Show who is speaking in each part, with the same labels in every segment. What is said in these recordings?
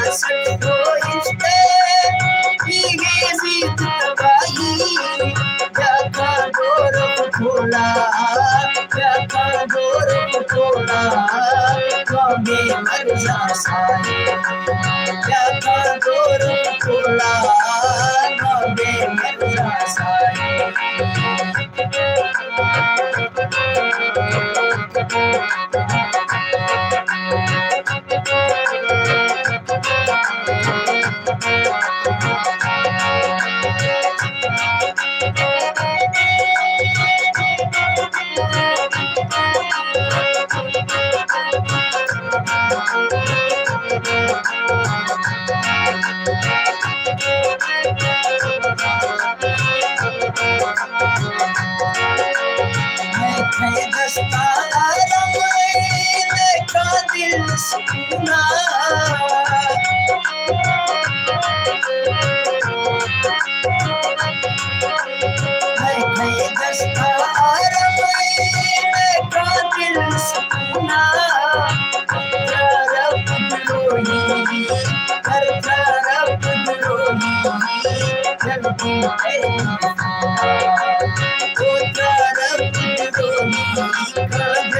Speaker 1: सकतो işte İgezi tutabayi Yaka doğru kula Yaka doğru kula Kami marza sahi Yaka doğru kula Kami marza sahi सुना दस्तार का दिल सुना तरफ दिलोही हर तरफ दिलोही जल्दी वो तरफ दिलोही का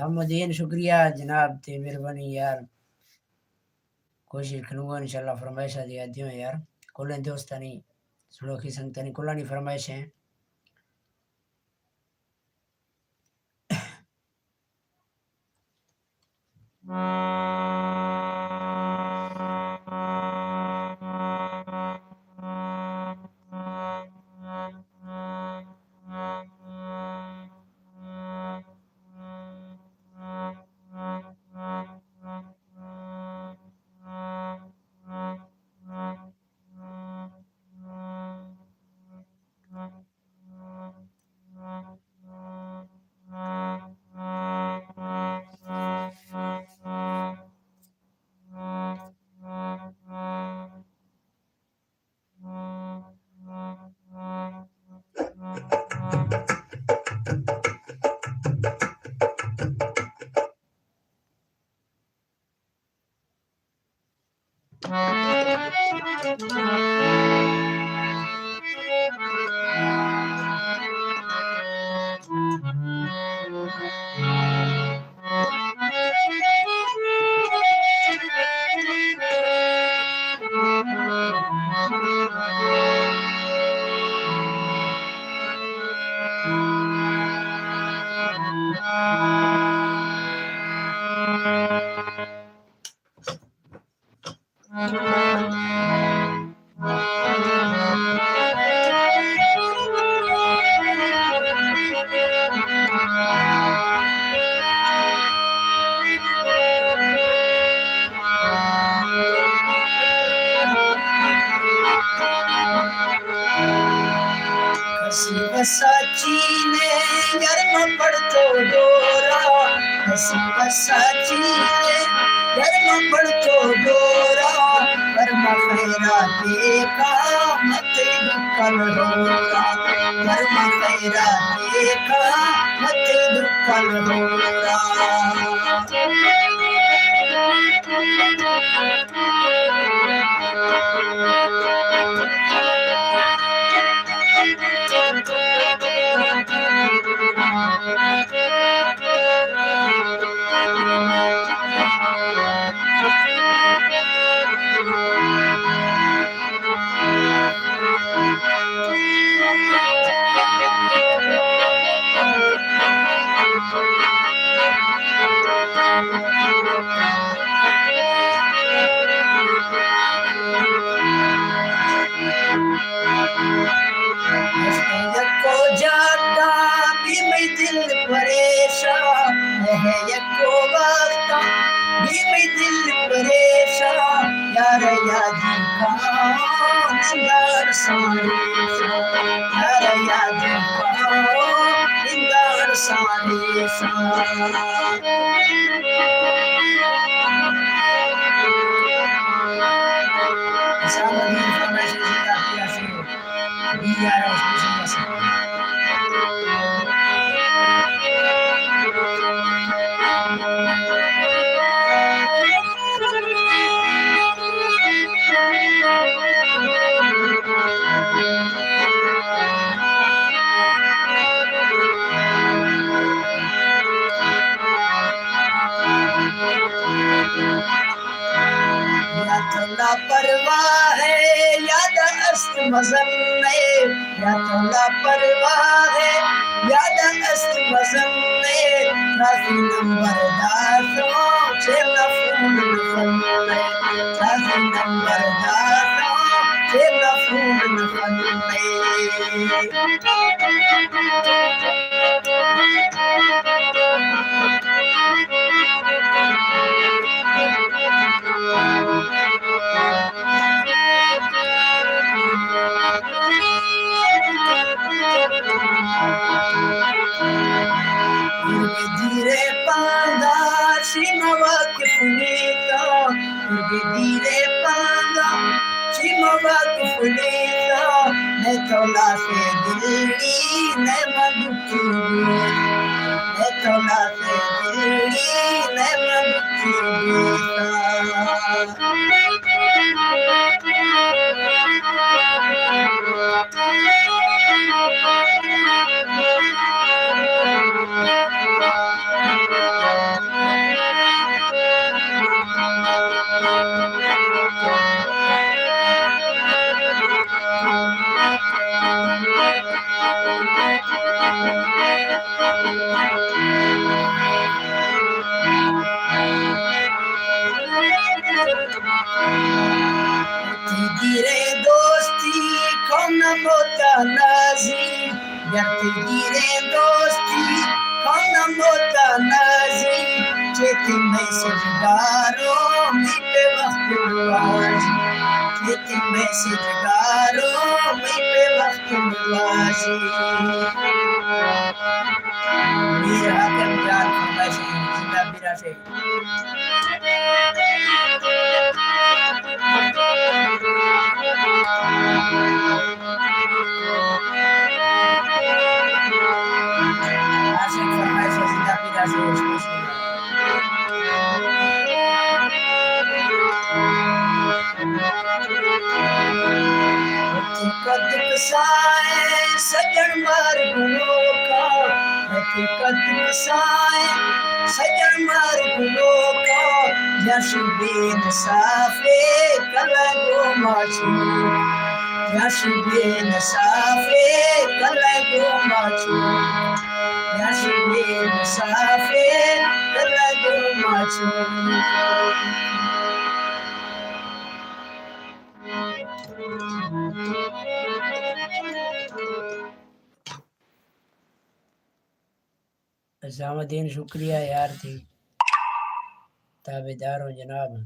Speaker 2: अहमदीन शुक्रिया जनाब ते मेहरबानी यार कोशिश करूँगा इंशाल्लाह फरमाइशा दिया दियो यार कोलें दोस्तानी सुनो की संगतानी कोलानी फरमाइशें
Speaker 1: साची ने गर्म पड़तो डोरा हसी साची ने गर्म पड़तो डोरा कर्म खैरा देखा मत दुखल होरा कर्म खैरा देखा मत दुखल होरा परवाह है याद अस्त मजम में या तो लापरवाह है याद अस्त मजम में राजी नंबर दासों से लफून नफल में राजी नंबर दासों से लफून नफल धीरे पांदा शिमवा के पुनीता धीरे पांदा शिमवा के पुनीता मैं तौला से दिल्ली मैं मधुकी मैं तौला से दिल्ली मैं मधुकी Tigire dosti con mota nazi ya tigire dosti con mota nazi cheti message garo mi pe waqt nawazi cheti message garo mi pe waqt nawazi mera kan jaat farmashi zinda mera se Aşık farmaşı zinda mera se हकीकत साए सजन मार गुनो का हकीकत साए सजन मार गुनो का यशबीन साफे कलगो Machu यशबीन साफे कलगो माचू यशबीन साफे कलगो माचू अज़ामुद्दीन शुक्रिया यार थी ताबेदारों जनाब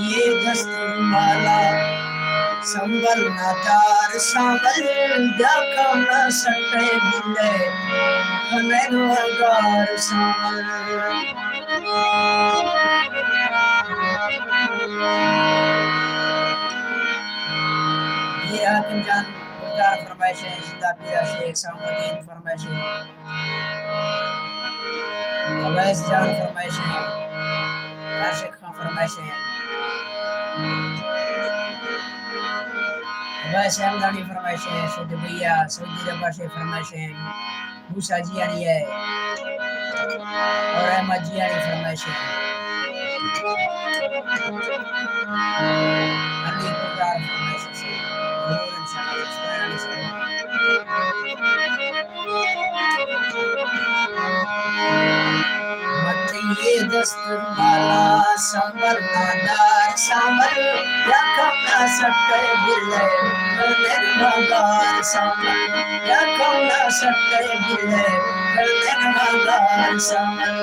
Speaker 1: ये दस्तमाला संबल नादार सावल जाका ना सटे बिले खनन वगार सावल ये हाकिम जान गुजार फरमाइश है जिंदा पीरा शेख सामुद्दीन फरमाइश है अवैस जान फरमाइश है आशिक खान फरमाइश है वैसे हमदानी फरमाइश है शुद्ध भैया सऊदी अरब से फरमाइश है मूसा जियानी है और अहमद जियानी फरमाइश है अली गुजार फरमाइश है जरूर इंशाल्लाह ये दस्तूर माला संबर नादार सामर या कमना सट्टे बिल्ले करनेर भगार सामर या कमना सट्टे बिल्ले करनेर भगार सामर